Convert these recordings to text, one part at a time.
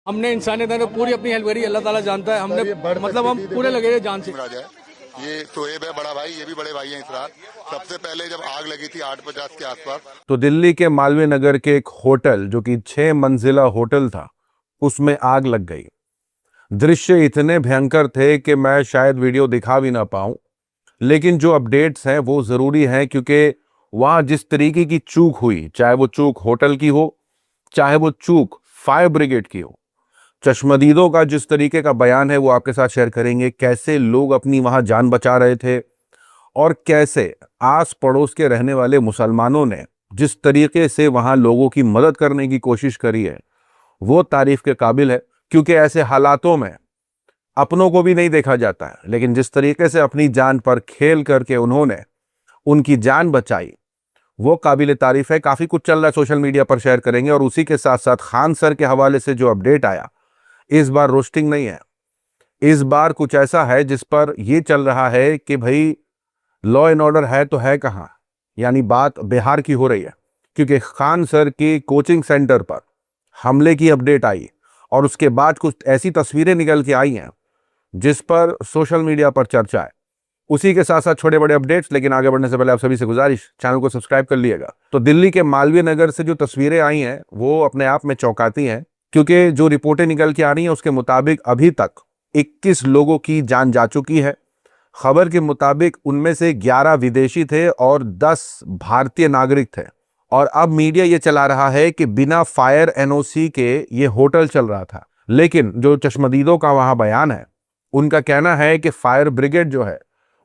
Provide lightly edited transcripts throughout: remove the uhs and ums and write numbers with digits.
हमने इंसानियत ने पूरी अपनी हेल्प करी, अल्लाह ताला जानता है। हमने मतलब हम पूरे लगे थे जान से। ये शोएब है बड़ा भाई, ये भी बड़े भाई हैं इसरार। सबसे पहले जब आग लगी थी 8:50 के आसपास, तो दिल्ली के मालवीय नगर के एक होटल जो कि 6 मंजिला होटल था, उसमें आग लग गई। दृश्य इतने भयंकर थे कि मैं शायद वीडियो दिखा भी ना पाऊं, लेकिन जो अपडेट्स हैं वो जरूरी हैं, क्योंकि वहां जिस तरीके की चूक हुई, चाहे वो चूक होटल की हो, चाहे वो चूक फायर ब्रिगेड की हो, चश्मदीदों का जिस तरीके का बयान है वो आपके साथ शेयर करेंगे। कैसे लोग अपनी वहां जान बचा रहे थे और कैसे आस पड़ोस के रहने वाले मुसलमानों ने जिस तरीके से वहां लोगों की मदद करने की कोशिश करी है, वो तारीफ के काबिल है। क्योंकि ऐसे हालातों में अपनों को भी नहीं देखा जाता है, लेकिन जिस तरीके से अपनी जान पर खेल करके उन्होंने उनकी जान बचाई, वो काबिल तारीफ है। काफी कुछ चल रहा है, सोशल मीडिया पर शेयर करेंगे। और उसी के साथ साथ खान सर के हवाले से जो अपडेट आया, इस बार रोस्टिंग नहीं है, इस बार कुछ ऐसा है जिस पर यह चल रहा है कि भाई लॉ एंड ऑर्डर है तो है कहां, यानी बात बिहार की हो रही है। क्योंकि खान सर की कोचिंग सेंटर पर हमले की अपडेट आई और उसके बाद कुछ ऐसी तस्वीरें निकल के आई हैं जिस पर सोशल मीडिया पर चर्चा है। उसी के साथ साथ छोटे बड़े अपडेट्स, लेकिन आगे बढ़ने से पहले आप सभी से गुजारिश, चैनल को सब्सक्राइब कर लिएगा। तो दिल्ली के मालवीय नगर से जो तस्वीरें आई हैं वो अपने आप में चौंकाती हैं, क्योंकि जो रिपोर्टें निकल के आ रही हैं उसके मुताबिक अभी तक 21 लोगों की जान जा चुकी है। खबर के मुताबिक उनमें से 11 विदेशी थे और 10 भारतीय नागरिक थे। और अब मीडिया ये चला रहा है कि बिना फायर एनओसी के ये होटल चल रहा था। लेकिन जो चश्मदीदों का वहां बयान है, उनका कहना है कि फायर ब्रिगेड जो है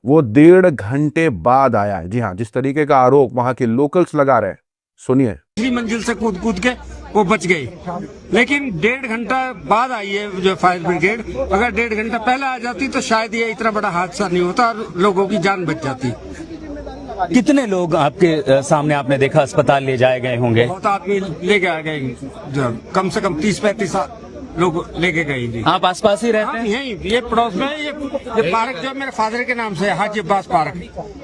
वो 1.5 घंटे बाद आया है। जी हाँ, जिस तरीके का आरोप वहां के लोकल्स लगा रहे हैं, सुनिए। दूसरी मंजिल से कूद कूद के वो बच गई, लेकिन 1.5 घंटा बाद आई है जो फायर ब्रिगेड। अगर 1.5 घंटा पहले आ जाती तो शायद ये इतना बड़ा हादसा नहीं होता और लोगों की जान बच जाती। कितने लोग आपके सामने आपने देखा अस्पताल ले जाए गए होंगे? बहुत आदमी लेके आ गए, कम से कम 30-35 लोग लेके गए जी। आप आसपास ही रहते हैं? यहीं ये पड़ोस में ये पार्क जो मेरे फादर के नाम से है, हाजी अब्बास पार्क,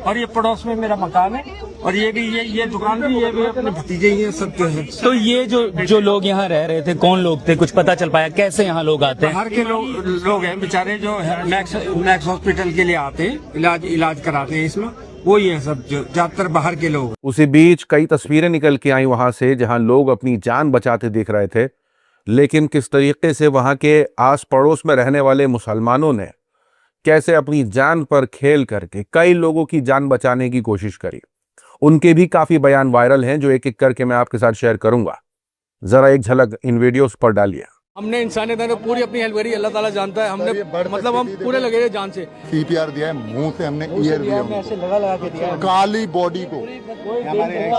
और ये पड़ोस में मेरा मकान है। और ये भी ये दुकान भी, ये भी अपने भतीजे ही हैं, सब है। तो ये जो लोग यहाँ रह रहे थे, कौन लोग थे, कुछ पता चल पाया? कैसे यहाँ लोग आते हैं? बाहर के लोग हैं बेचारे, जो मैक्स हॉस्पिटल के लिए आते हैं, इलाज कराते हैं इसमें, वो ही है सब, ज्यादातर बाहर के लोग। उसी बीच कई तस्वीरें निकल के आई वहां से जहां लोग अपनी जान बचाते दिख रहे थे, लेकिन किस तरीके से वहां के आस पड़ोस में रहने वाले मुसलमानों ने कैसे अपनी जान पर खेल करके कई लोगों की जान बचाने की कोशिश करी, उनके भी काफी बयान वायरल हैं जो एक एक करके मैं आपके साथ शेयर करूंगा। जरा एक झलक इन वीडियोस पर डालिए। हमने इंसानियत ने पूरी अपनी हेल्प करी, अल्लाह ताला जानता है। हमने मतलब हम पूरे लगे थे जान से। CPR दिया है, मुंह से हमने ईयर दिया, लगा के दिया काली बॉडी को,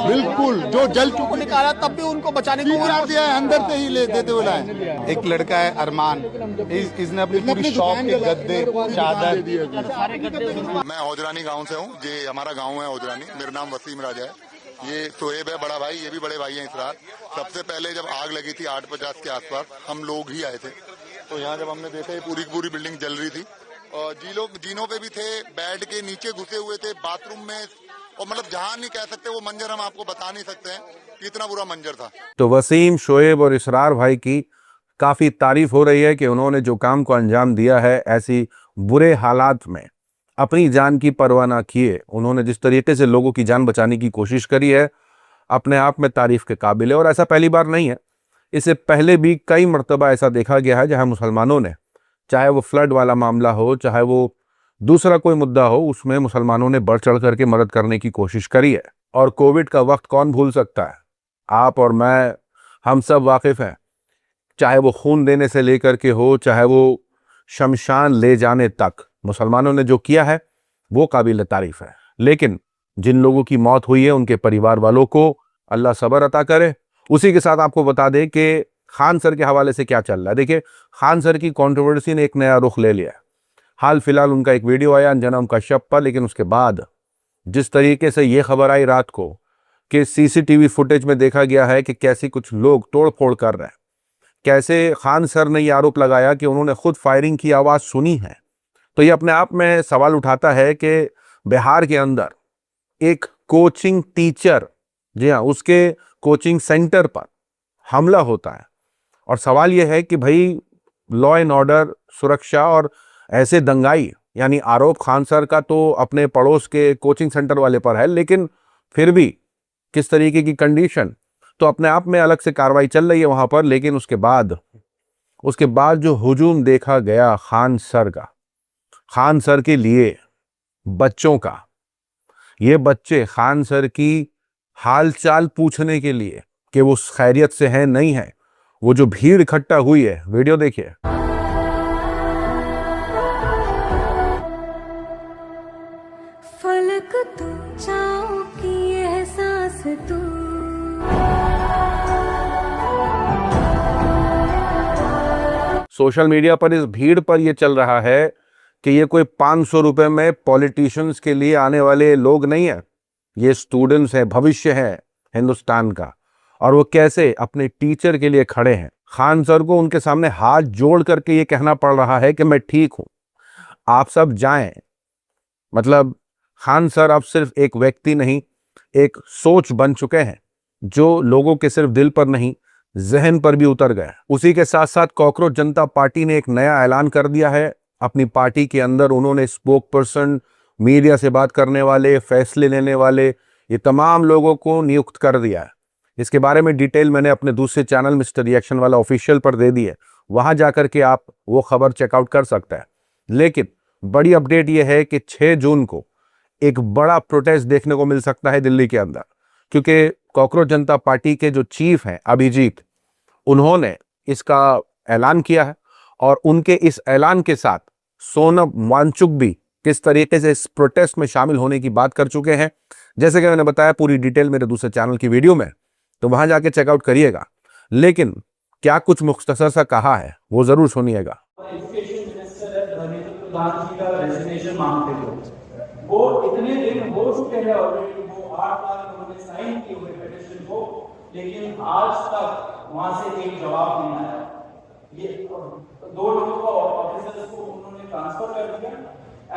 बिल्कुल जो जल चुके निकाला, तब भी उनको बचाने को CPR दिया है, अंदर से ही ले देते हुए लाए। एक लड़का है अरमान, इसने अपनी पूरी शॉप के गद्दे, चादर। मैं ओजरानी गाँव से हूँ, ये हमारा गाँव है ओजरानी, मेरा नाम वसीम राजा है। ये शोएब है बड़ा भाई, ये भी बड़े भाई हैं इसरार। सबसे पहले जब आग लगी थी 8:50 के आसपास, हम लोग ही आए थे। तो यहाँ जब हमने देखा ये पूरी बिल्डिंग जल रही थी और जीनों पे भी थे, बेड के नीचे घुसे हुए थे, बाथरूम में, और मतलब जहाँ नहीं कह सकते वो मंजर हम आपको बता नहीं सकते हैं कि इतना बुरा मंजर था। तो वसीम, शोएब और इसरार भाई की काफी तारीफ हो रही है कि उन्होंने जो काम को अंजाम दिया है, ऐसी बुरे हालात में अपनी जान की परवाह ना किए उन्होंने जिस तरीके से लोगों की जान बचाने की कोशिश करी है, अपने आप में तारीफ के काबिल है। और ऐसा पहली बार नहीं है, इससे पहले भी कई मर्तबा ऐसा देखा गया है जहां मुसलमानों ने, चाहे वो फ्लड वाला मामला हो, चाहे वो दूसरा कोई मुद्दा हो, उसमें मुसलमानों ने बढ़ चढ़ करके मदद करने की कोशिश करी है। और कोविड का वक्त कौन भूल सकता है, आप और मैं, हम सब वाकिफ हैं। चाहे वो खून देने से लेकर के हो, चाहे वो शमशान ले जाने तक, मुसलमानों ने जो किया है वो काबिल तारीफ है। लेकिन जिन लोगों की मौत हुई है उनके परिवार वालों को अल्लाह सब्र अता करे। उसी के साथ आपको बता दें कि खान सर के हवाले से क्या चल रहा है। देखिए, खान सर की कंट्रोवर्सी ने एक नया रुख ले लिया है। हाल फिलहाल उनका एक वीडियो आया अंजनम कश्यप पर, लेकिन उसके बाद जिस तरीके से ये खबर आई रात को कि CCTV फुटेज में देखा गया है कि कैसे कुछ लोग तोड़फोड़ कर रहे हैं, कैसे खान सर ने यह आरोप लगाया कि उन्होंने खुद फायरिंग की आवाज सुनी है, तो ये अपने आप में सवाल उठाता है कि बिहार के अंदर एक कोचिंग टीचर, जी हाँ, उसके कोचिंग सेंटर पर हमला होता है और सवाल यह है कि भाई लॉ एंड ऑर्डर, सुरक्षा और ऐसे दंगाई, यानी आरोप खान सर का तो अपने पड़ोस के कोचिंग सेंटर वाले पर है, लेकिन फिर भी किस तरीके की कंडीशन, तो अपने आप में अलग से कार्रवाई चल रही है वहां पर। लेकिन उसके बाद जो हुजूम देखा गया खान सर के लिए बच्चों का, ये बच्चे खान सर की हालचाल पूछने के लिए कि वो खैरियत से हैं नहीं है, वो जो भीड़ इकट्ठा हुई है, वीडियो देखिए। फलक तुम चाहो कि एहसास तू सोशल मीडिया पर इस भीड़ पर यह चल रहा है कि ये कोई 500 रुपए में पॉलिटिशियंस के लिए आने वाले लोग नहीं है, ये स्टूडेंट्स हैं, भविष्य है हिंदुस्तान का, और वो कैसे अपने टीचर के लिए खड़े हैं। खान सर को उनके सामने हाथ जोड़ करके ये कहना पड़ रहा है कि मैं ठीक हूं, आप सब जाएं। मतलब खान सर अब सिर्फ एक व्यक्ति नहीं, एक सोच बन चुके हैं जो लोगों के सिर्फ दिल पर नहीं, जहन पर भी उतर गया। उसी के साथ साथ कॉकरोच जनता पार्टी ने एक नया ऐलान कर दिया है। अपनी पार्टी के अंदर उन्होंने स्पोक पर्सन, मीडिया से बात करने वाले, फैसले लेने वाले, ये तमाम लोगों को नियुक्त कर दिया है। इसके बारे में डिटेल मैंने अपने दूसरे चैनल मिस्टर रिएक्शन वाला ऑफिशियल पर दे दी है, वहां जाकर के आप वो खबर चेकआउट कर सकते हैं। लेकिन बड़ी अपडेट यह है कि 6 जून को एक बड़ा प्रोटेस्ट देखने को मिल सकता है दिल्ली के अंदर, क्योंकि कॉकरोच जनता पार्टी के जो चीफ हैं अभिजीत, उन्होंने इसका ऐलान किया है और उनके इस ऐलान के साथ सोनम वांगचुक भी किस तरीके से इस प्रोटेस्ट में शामिल होने की बात कर चुके हैं। जैसे कि मैंने बताया पूरी डिटेल मेरे दूसरे चैनल की वीडियो में, तो वहां जाके चेकआउट करिएगा। लेकिन क्या कुछ मुख्तसर सा कहा है वो जरूर सुनिएगा। एजुकेशन मिनिस्टर है धर्मेंद्र प्रधान जी का रेजिग्नेशन मांगते थे, वो इतने दिन हो चुके हैं ऑलरेडी, वो 8 तारीख उन्होंने साइन किए हुए पेटिशन को, लेकिन आज तक वहां से एक जवाब नहीं आया। ये 2 लोगों को ऑफिसर्स को उन्होंने ट्रांसफर कर दिया।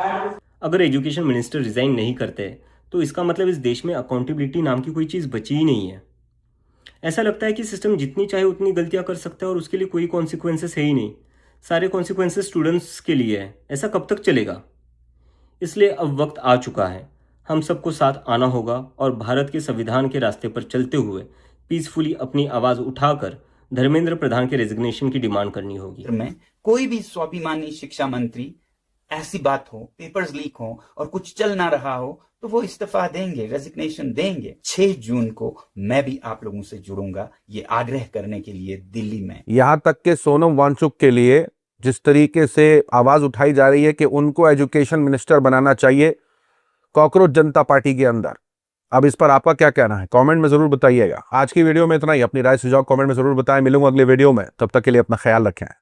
एंड अगर एजुकेशन मिनिस्टर रिजाइन नहीं करते तो इसका मतलब इस देश में अकाउंटेबिलिटी नाम की कोई चीज़ बची ही नहीं है। ऐसा लगता है कि सिस्टम जितनी चाहे उतनी गलतियां कर सकता है और उसके लिए कोई कॉन्सिक्वेंसेस है ही नहीं। सारे कॉन्सिक्वेंसेस स्टूडेंट्स के लिए है। ऐसा कब तक चलेगा? इसलिए अब वक्त आ चुका है, हम सबको साथ आना होगा और भारत के संविधान के रास्ते पर चलते हुए पीसफुली अपनी आवाज़ उठाकर धर्मेंद्र प्रधान के रेजिग्नेशन की डिमांड करनी होगी। में कोई भी स्वाभिमानी शिक्षा मंत्री ऐसी बात हो, पेपर्स लीक हो और कुछ चल ना रहा हो तो वो इस्तीफा देंगे, रेजिग्नेशन देंगे। 6 जून को मैं भी आप लोगों से जुड़ूंगा ये आग्रह करने के लिए दिल्ली में। यहां तक के सोनम वांगचुक के लिए जिस तरीके से आवाज उठाई जा रही है कि उनको एजुकेशन मिनिस्टर बनाना चाहिए कॉकरोच जनता पार्टी के अंदर, अब इस पर आपका क्या कहना है कमेंट में जरूर बताइएगा। आज की वीडियो में इतना ही। अपनी राय सुझाव कमेंट में जरूर बताएं। मिलूंगा अगले वीडियो में, तब तक के लिए अपना ख्याल रखें।